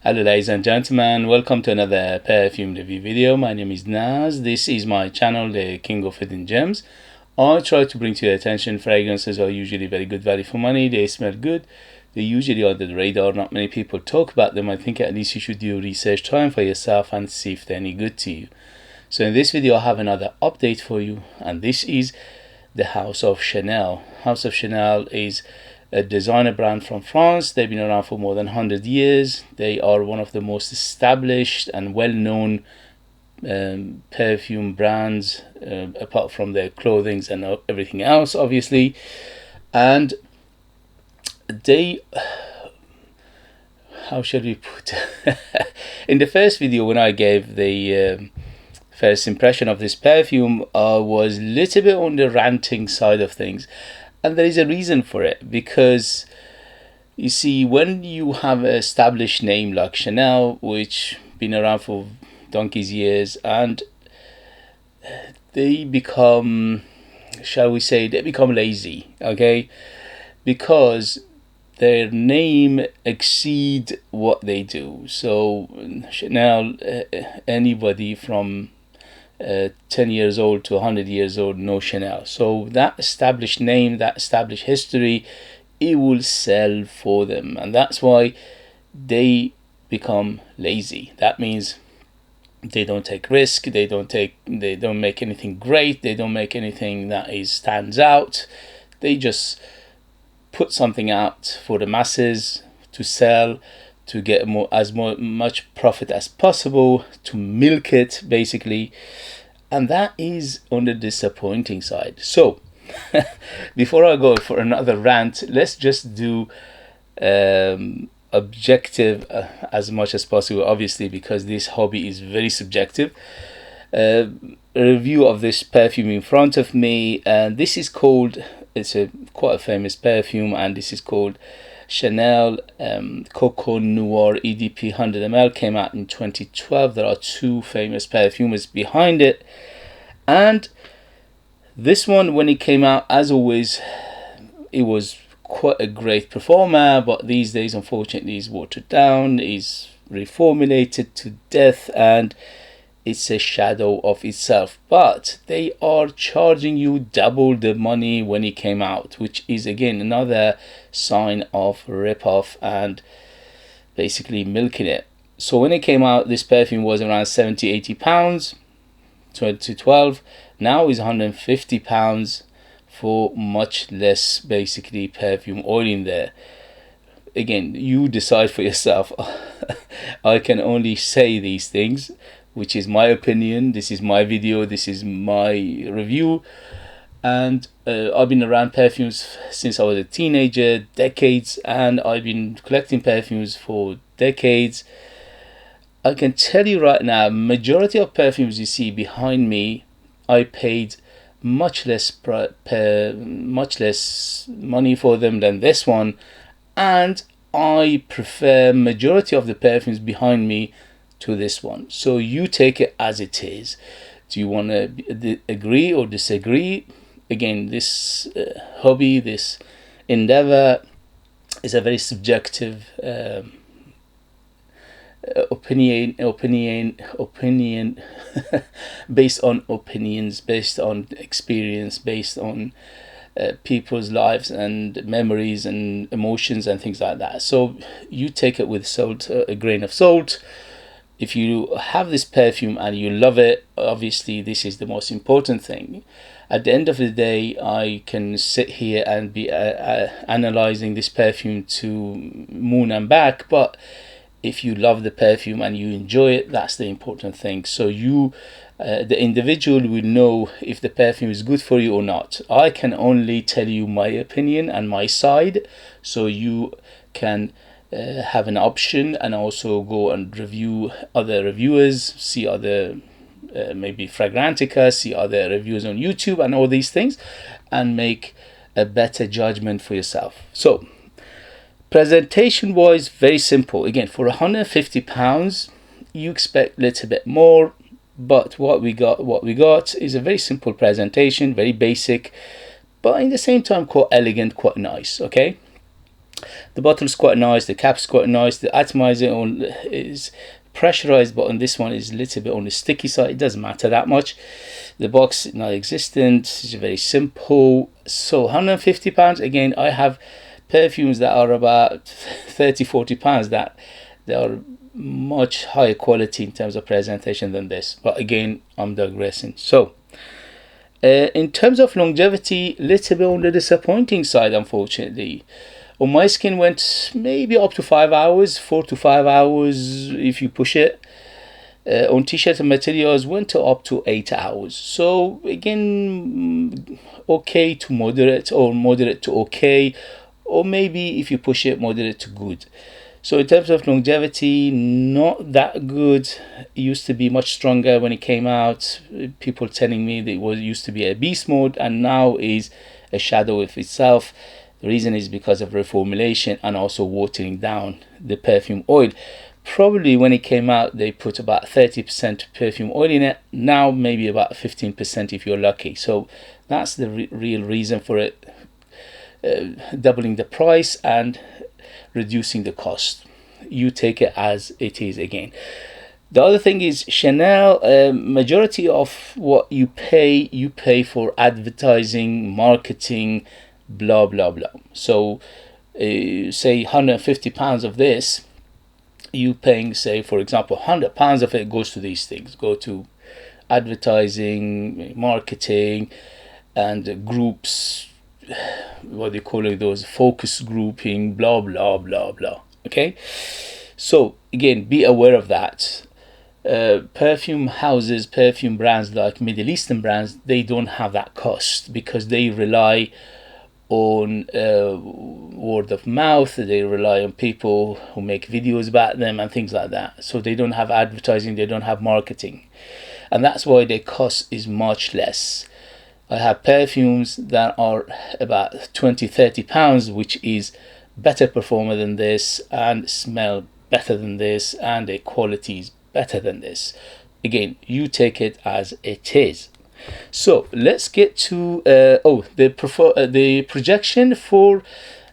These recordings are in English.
Hello ladies and gentlemen, welcome to another perfume review video. My name is Naz. This is my channel, the King of Hidden Gems. I try to bring to your attention fragrances are usually very good value for money. They smell good. They're usually under the radar. Not many people talk about them. I think at least you should do research time for yourself and see if they're any good to you. So in this video I have another update for you, and this is the House of Chanel. House of Chanel is a designer brand from France. They've been around for more than 100 years. They are one of the most established and well-known perfume brands, apart from their clothing and everything else, obviously. And they, how shall we put in the first video when I gave the first impression of this perfume, I was a little bit on the ranting side of things. And there is a reason for it, because you see, when you have an established name like Chanel, which been around for donkey's years, and they become, shall we say, they become lazy, okay, because their name exceed what they do. So Chanel, anybody from 10 years old to 100 years old know Chanel. So that established name, that established history, it will sell for them, and that's why they become lazy. That means they don't take risk, they don't make anything great, they don't make anything that stands out. They just put something out for the masses to sell, to get much profit as possible, to milk it basically, and that is on the disappointing side. So before I go for another rant, let's just do objective as much as possible, obviously, because this hobby is very subjective. A review of this perfume in front of me, and this is called, it's quite a famous perfume, and this is called Chanel Coco Noir EDP 100 ml. Came out in 2012. There are two famous perfumers behind it, and this one, when it came out, as always, it was quite a great performer, but these days unfortunately is watered down, is reformulated to death, and it's a shadow of itself. But they are charging you double the money when it came out, which is again another sign of rip-off and basically milking it. So when it came out, this perfume was around 70-80 pounds 2012. Now is 150 pounds for much less, basically, perfume oil in there. Again, you decide for yourself. I can only say these things, which is my opinion. This is my video, this is my review, and I've been around perfumes since I was a teenager, decades, and I've been collecting perfumes for decades. I can tell you right now, majority of perfumes you see behind me, I paid much less money for them than this one, and I prefer majority of the perfumes behind me to this one. So you take it as it is. Do you want to agree or disagree? Again, this hobby, this endeavor is a very subjective opinion based on opinions, based on experience, based on people's lives and memories and emotions and things like that. So you take it with salt, a grain of salt. If you have this perfume and you love it, obviously this is the most important thing. At the end of the day, I can sit here and be analyzing this perfume to moon and back, but if you love the perfume and you enjoy it, that's the important thing. So you, the individual, will know if the perfume is good for you or not. I can only tell you my opinion and my side, so you can have an option and also go and review other reviewers, see other maybe Fragrantica, see other reviews on YouTube and all these things, and make a better judgment for yourself. So presentation wise, very simple. Again, for 150 pounds you expect a little bit more, but what we got is a very simple presentation, very basic, but in the same time quite elegant, quite nice. Okay, The bottle's quite nice, the cap's quite nice, the atomizer is pressurized, but on this one is a little bit on the sticky side. It doesn't matter that much. The box is non-existent, it's very simple. So £150. Again, I have perfumes that are about 30-40 pounds that they are much higher quality in terms of presentation than this, but again, I'm digressing. So in terms of longevity, little bit on the disappointing side, unfortunately. On my skin went maybe up to 5 hours, 4 to 5 hours if you push it. On t-shirt and materials went to up to 8 hours. So again, okay to moderate, or moderate to okay, or maybe if you push it, moderate to good. So in terms of longevity, not that good. It used to be much stronger when it came out. People telling me that it was used to be a beast mode and now is a shadow of itself. The reason is because of reformulation and also watering down the perfume oil. Probably when it came out, they put about 30% perfume oil in it. Now maybe about 15% if you're lucky. So that's the real reason for it. Doubling the price and reducing the cost. You take it as it is again. The other thing is Chanel, majority of what you pay for advertising, marketing, blah blah blah. So say £150 of this, you paying, say for example, £100 of it goes to these things, go to advertising, marketing, and groups, what they call it, those focus grouping, blah blah blah blah. Okay, so again, be aware of that. Perfume houses, perfume brands like Middle Eastern brands, they don't have that cost because they rely on word of mouth. They rely on people who make videos about them and things like that. So they don't have advertising, they don't have marketing, and that's why their cost is much less. I have perfumes that are about £20-30, which is better performer than this and smell better than this, and their quality is better than this. Again, you take it as it is. So let's get to the projection for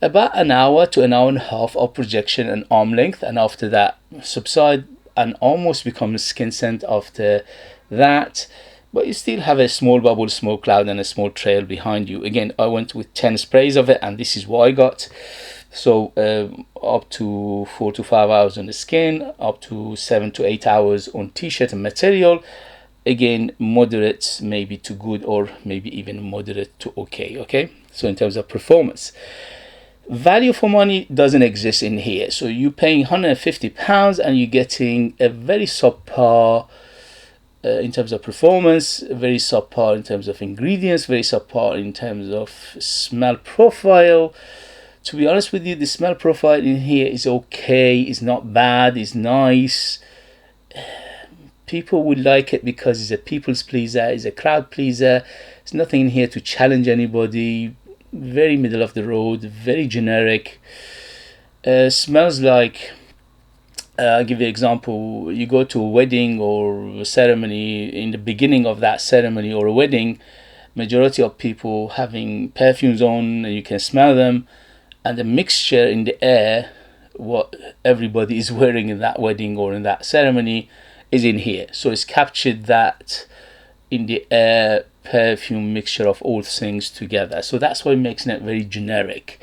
about an hour to an hour and a half of projection and arm length, and after that subside and almost become skin scent after that, but you still have a small bubble, smoke cloud, and a small trail behind you. Again, I went with 10 sprays of it, and this is what I got. So up to 4 to 5 hours on the skin, up to 7 to 8 hours on t-shirt and material. Again, moderate maybe to good, or maybe even moderate to okay. Okay, so in terms of performance, value for money doesn't exist in here. So you're paying £150 and you're getting a very subpar in terms of performance, very subpar in terms of ingredients, very subpar in terms of smell profile. To be honest with you, the smell profile in here is okay, it's not bad, it's nice. People would like it because it's a people's pleaser, it's a crowd pleaser. There's nothing in here to challenge anybody. Very middle of the road, very generic. Smells like, I'll give you an example. You go to a wedding or a ceremony, in the beginning of that ceremony or a wedding, majority of people having perfumes on, and you can smell them, and the mixture in the air, what everybody is wearing in that wedding or in that ceremony, is in here. So it's captured that in the air perfume mixture of all things together. So that's why it makes it very generic.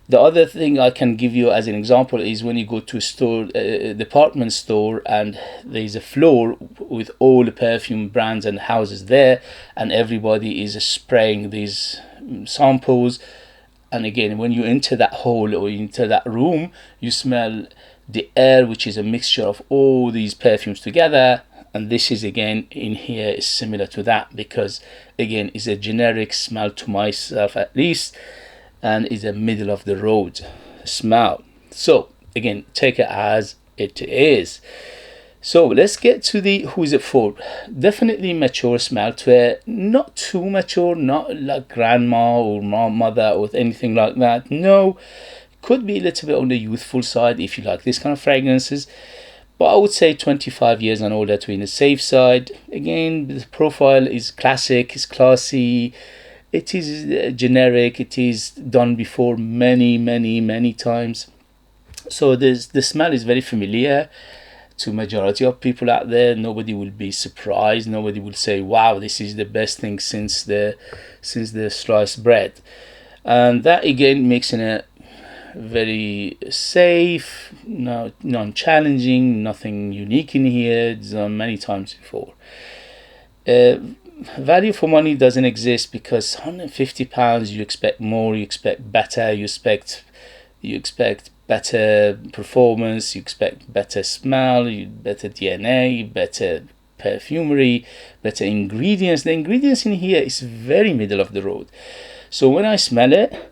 The other thing I can give you as an example is when you go to a store, a department store, and there's a floor with all the perfume brands and houses there, and everybody is spraying these samples. And again, when you enter that hall or you enter that room, you smell the air, which is a mixture of all these perfumes together. And this is, again, in here is similar to that, because again, it's a generic smell, to myself at least, and is a middle of the road smell. So again, take it as it is. So let's get to the who is it for. Definitely mature smell to it, not too mature, not like grandma or mother or anything like that. No, could be a little bit on the youthful side if you like this kind of fragrances, but I would say 25 years and older to be in the safe side. Again, the profile is classic, it's classy, it is generic. It is done before many times. So the smell is very familiar to majority of people out there. Nobody will be surprised. Nobody will say, wow, this is the best thing since the sliced bread. And that again makes it very safe, non-challenging, nothing unique in here. It's done many times before. Value for money doesn't exist, because £150 you expect more, you expect better, you expect better performance, you expect better smell, better DNA, better perfumery, better ingredients. The ingredients in here is very middle of the road. So when I smell it,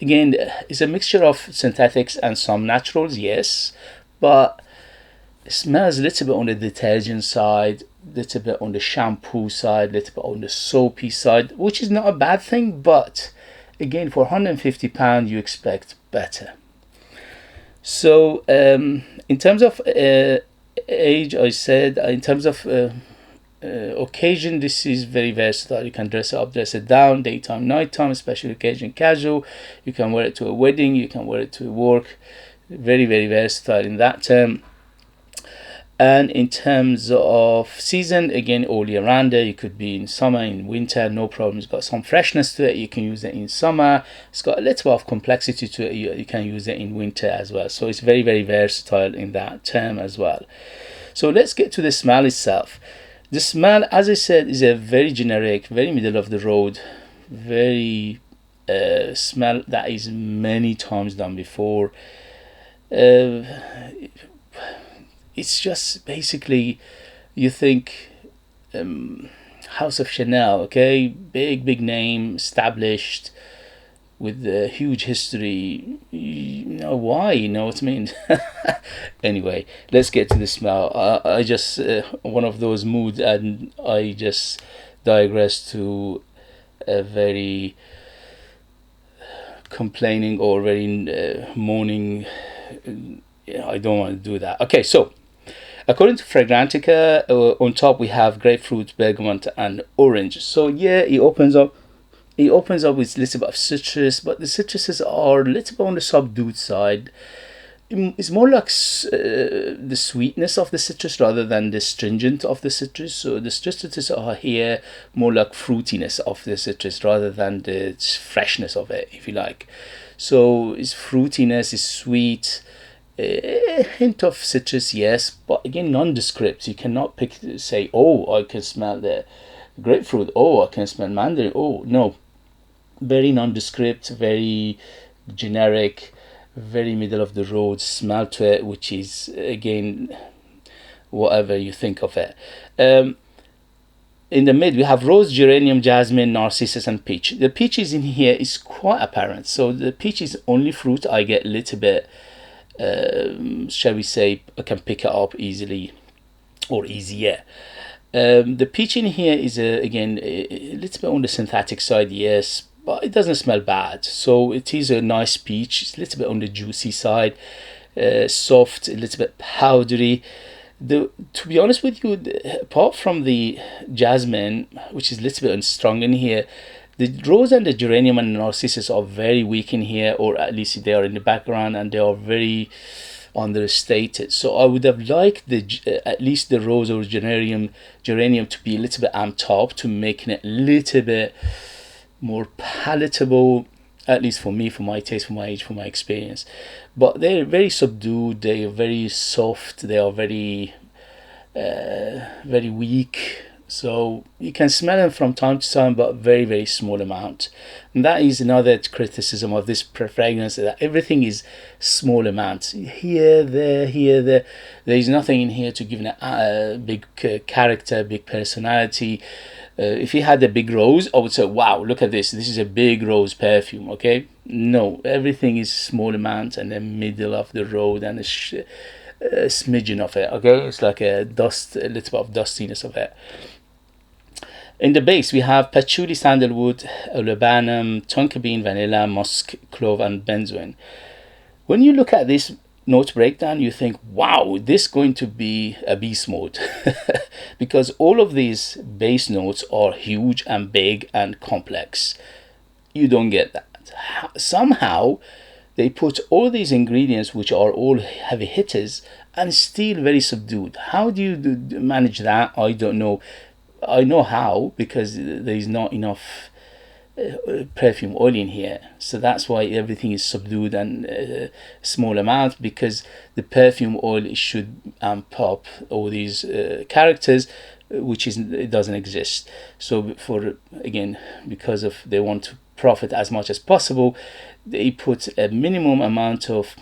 again, it's a mixture of synthetics and some naturals, yes, but it smells a little bit on the detergent side, a little bit on the shampoo side, a little bit on the soapy side, which is not a bad thing, but again, for £150 you expect better. So in terms of age, I said, in terms of occasion, this is very versatile. You can dress it up, dress it down, daytime, nighttime, special occasion, casual. You can wear it to a wedding, you can wear it to work. Very versatile in that term. And in terms of season, again, all year rounder. You could be in summer, in winter, no problem. It's got some freshness to it. You can use it in summer. It's got a little bit of complexity to it. You can use it in winter as well. So it's very versatile in that term as well. So let's get to the smell itself. The smell, as I said, is a very generic, very middle of the road, very smell that is many times done before. It's just basically, you think House of Chanel, okay, big name, established, with a huge history. You know why? You know what I mean? Anyway, let's get to the smell. I just one of those moods, and I just digress to a very complaining or very moaning. I don't want to do that. Okay, so according to Fragrantica, on top we have grapefruit, bergamot, and orange. So yeah, it opens up with a little bit of citrus, but the citruses are a little bit on the subdued side. It's more like the sweetness of the citrus rather than the stringent of the citrus. So the citruses are here more like fruitiness of the citrus rather than the freshness of it, if you like. So it's fruitiness, it's sweet, a hint of citrus, yes, but again, nondescript. You cannot say, oh, I can smell the grapefruit, oh, I can smell mandarin, oh, no. Very nondescript, very generic, very middle of the road smell to it, which is, again, whatever you think of it. In the mid, we have rose, geranium, jasmine, narcissus, and peach. The peach is in here is quite apparent. So the peach is only fruit. I get a little bit, shall we say, I can pick it up easily or easier. The peach in here is, again, a little bit on the synthetic side, yes, but it doesn't smell bad. So it is a nice peach. It's a little bit on the juicy side, soft, a little bit powdery. To be honest with you, apart from the jasmine, which is a little bit strong in here, the rose and the geranium and the narcissus are very weak in here, or at least they are in the background, and they are very understated. So I would have liked at least the rose or geranium to be a little bit amped up, to making it a little bit more palatable, at least for me, for my taste, for my age, for my experience. But they're very subdued, they are very soft, they are very weak. So you can smell them from time to time, but very small amount. And that is another criticism of this fragrance, that everything is small amounts, here, there. There is nothing in here to give it a big character, big personality. If you had a big rose, I would say, wow, look at this is a big rose perfume. Okay, no, everything is small amounts and then middle of the road, and a smidgen of it. Okay, it's like a little bit of dustiness of it. In the base, we have patchouli, sandalwood, olibanum, tonka bean, vanilla, musk, clove, and benzoin. When you look at this, note breakdown, you think, wow, this is going to be a beast mode. Because all of these base notes are huge and big and complex. You don't get that. Somehow they put all these ingredients, which are all heavy hitters, and still very subdued. How do you manage that? I don't know. I know how, because there is not enough perfume oil in here, so that's why everything is subdued and small amount, because the perfume oil should amp up all these characters, which is, it doesn't exist. So for, again, because of they want to profit as much as possible, they put a minimum amount of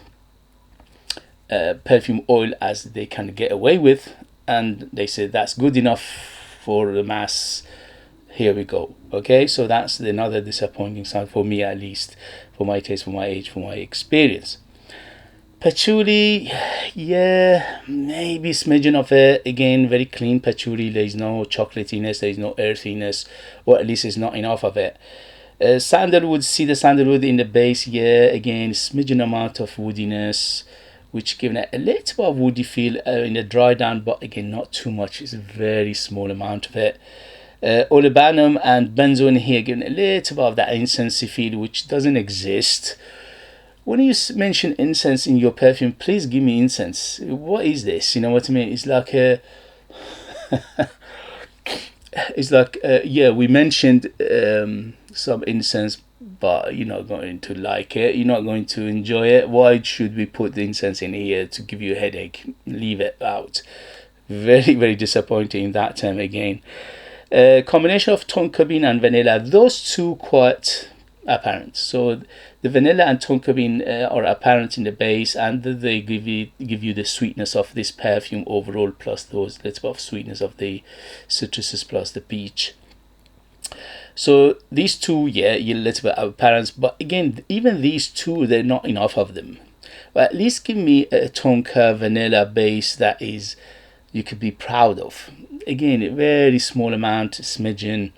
perfume oil as they can get away with, and they say that's good enough for the mass. Here we go. Okay, so that's another disappointing sign for me, at least, for my taste, for my age, for my experience. Patchouli, yeah, maybe smidgen of it. Again, very clean patchouli. There is no chocolatiness, there is no earthiness, or at least it's not enough of it. Sandalwood, see the sandalwood in the base, yeah, again, smidgen amount of woodiness, which giving it a little bit of woody feel in the dry down, but again, not too much. It's a very small amount of it. Olibanum and benzo in here, giving a little bit of that incensey feel, which doesn't exist. When you mention incense in your perfume, please give me incense. What is this? You know what I mean? It's like a it's like yeah, we mentioned some incense, but you're not going to like it, you're not going to enjoy it. Why should we put the incense in here? To give you a headache? Leave it out. Very, very disappointing that time again. Combination of tonka bean and vanilla, those two quite apparent. So the vanilla and tonka bean are apparent in the base, and they give you the sweetness of this perfume overall, plus those little bit of sweetness of the citruses plus the peach. So these two, yeah, a little bit apparent, but again, even these two, they're not enough of them. But at least give me a tonka vanilla base that is you could be proud of. Again, a very small amount, smidgen,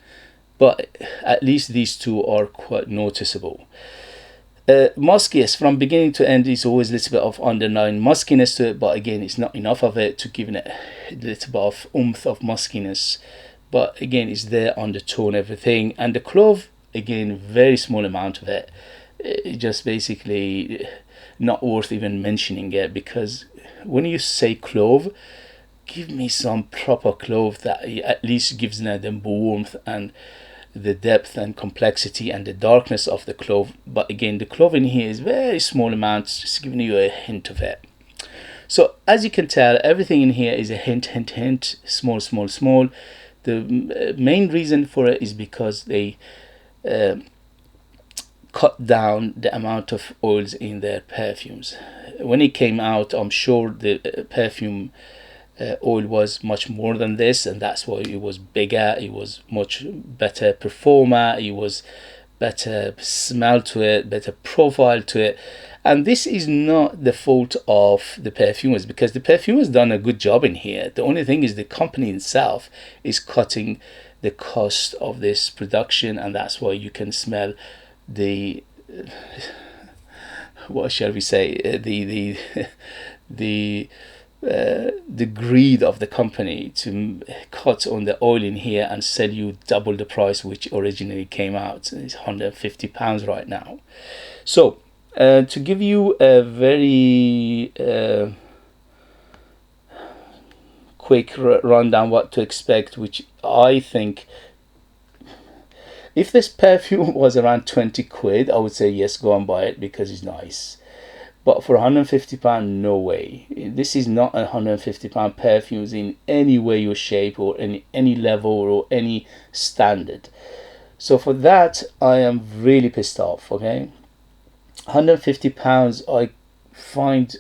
but at least these two are quite noticeable. Musk, yes, from beginning to end is always a little bit of underlying muskiness to it, but again, it's not enough of it to give it a little bit of oomph of muskiness. But again, it's there on the tone, everything. And the clove, again, very small amount of it. Just basically not worth even mentioning it, because when you say clove, give me some proper clove that at least gives them warmth and the depth and complexity and the darkness of the clove. But again, the clove in here is very small amounts, just giving you a hint of it. So as you can tell, everything in here is a hint, small. The main reason for it is because they cut down the amount of oils in their perfumes. When it came out, I'm sure the perfume oil was much more than this, and that's why it was bigger, it was much better performer, it was better smell to it, better profile to it. And this is not the fault of the perfumers, because the perfumers done a good job in here. The only thing is the company itself is cutting the cost of this production, and that's why you can smell the what shall we say, the greed of the company to cut on the oil in here and sell you double the price which originally came out. It's £150 right now. So to give you a very quick rundown what to expect, which I think, if this perfume was around 20 quid, I would say yes, go and buy it because it's nice. But for £150, no way. This is not a £150 perfumes in any way or shape, or any level or any standard. So for that, I am really pissed off. Okay, £150, I find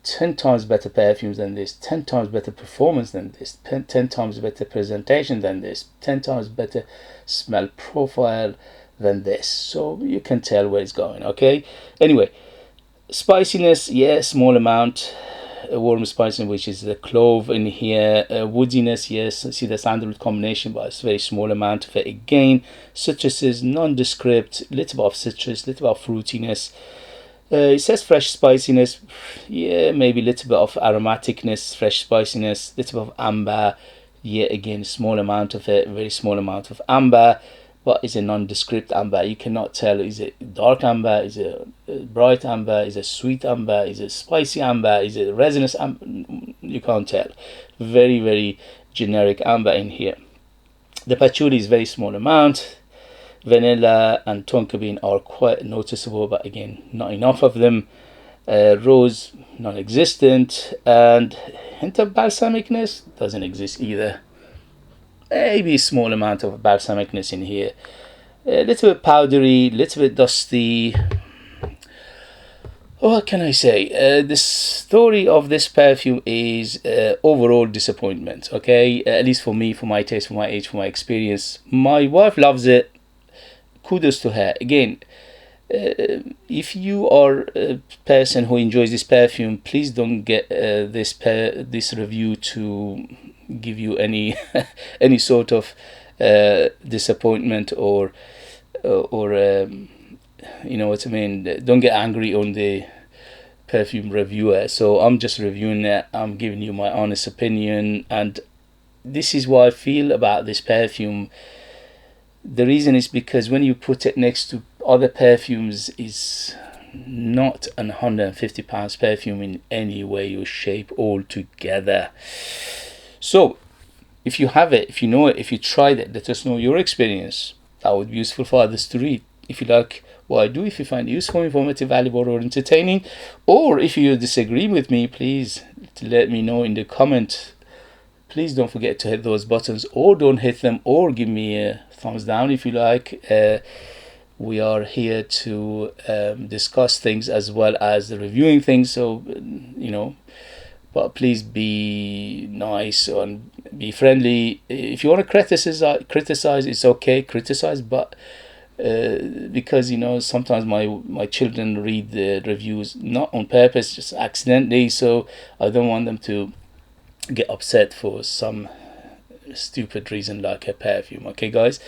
10 times better perfumes than this, 10 times better performance than this, 10 times better presentation than this, 10 times better smell profile than this. So you can tell where it's going. Okay, anyway, spiciness, yeah, small amount. A warm spiciness, which is the clove in here. Woodiness, yes, see the sandalwood combination, but it's very small amount of it again. Citruses, nondescript, little bit of citrus, little bit of fruitiness. It says fresh spiciness. Yeah, maybe a little bit of aromaticness, fresh spiciness, little bit of amber. Yeah, again, small amount of it, very small amount of amber. But it's a nondescript amber. You cannot tell, is it dark amber, is it bright amber, is it sweet amber, is it spicy amber, is it resinous amber? You can't tell. Very, very generic amber in here. The patchouli is very small amount. Vanilla and tonka bean are quite noticeable, but again, not enough of them. Rose, non-existent, and hint of balsamicness doesn't exist either. Maybe a small amount of balsamicness in here. A little bit powdery, little bit dusty. What can I say? The story of this perfume is overall disappointment. Okay, at least for me, for my taste, for my age, for my experience. My wife loves it. Kudos to her. Again, if you are a person who enjoys this perfume, please don't get this review to give you any any sort of disappointment or you know what I mean. Don't get angry on the perfume reviewer. So I'm just reviewing it. I'm giving you my honest opinion, and this is what I feel about this perfume. The reason is because when you put it next to other perfumes, is not an £150 perfume in any way or shape altogether. So if you have it, if you know it, if you tried it, let us know your experience. That would be useful for others to read. If you like what I do, if you find it useful, informative, valuable, or entertaining, or if you disagree with me, please let me know in the comment. Please don't forget to hit those buttons, or don't hit them, or give me a thumbs down if you like. We are here to discuss things as well as reviewing things, so you know, but please be nice and be friendly. If you want to criticize, it's okay, criticize, but because you know, sometimes my children read the reviews not on purpose, just accidentally, so I don't want them to get upset for some stupid reason like a perfume. Okay guys,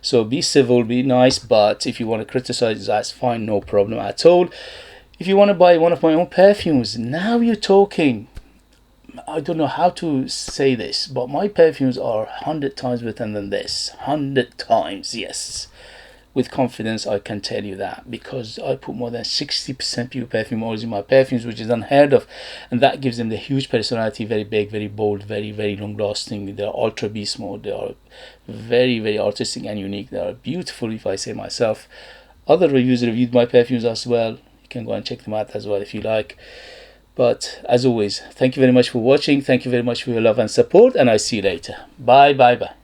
so be civil, be nice, but if you want to criticize, that's fine, no problem at all. If you want to buy one of my own perfumes, now you're talking. I don't know how to say this, but my perfumes are 100 times better than this. 100 times, yes. With confidence, I can tell you that, because I put more than 60% pure perfume oils in my perfumes, which is unheard of, and that gives them the huge personality, very big, very bold, very, very long lasting. They are ultra beast mode. They are very, very artistic and unique. They are beautiful, if I say myself. Other reviewers reviewed my perfumes as well. You can go and check them out as well if you like. But as always, thank you very much for watching. Thank you very much for your love and support, and I see you later. Bye, bye, bye.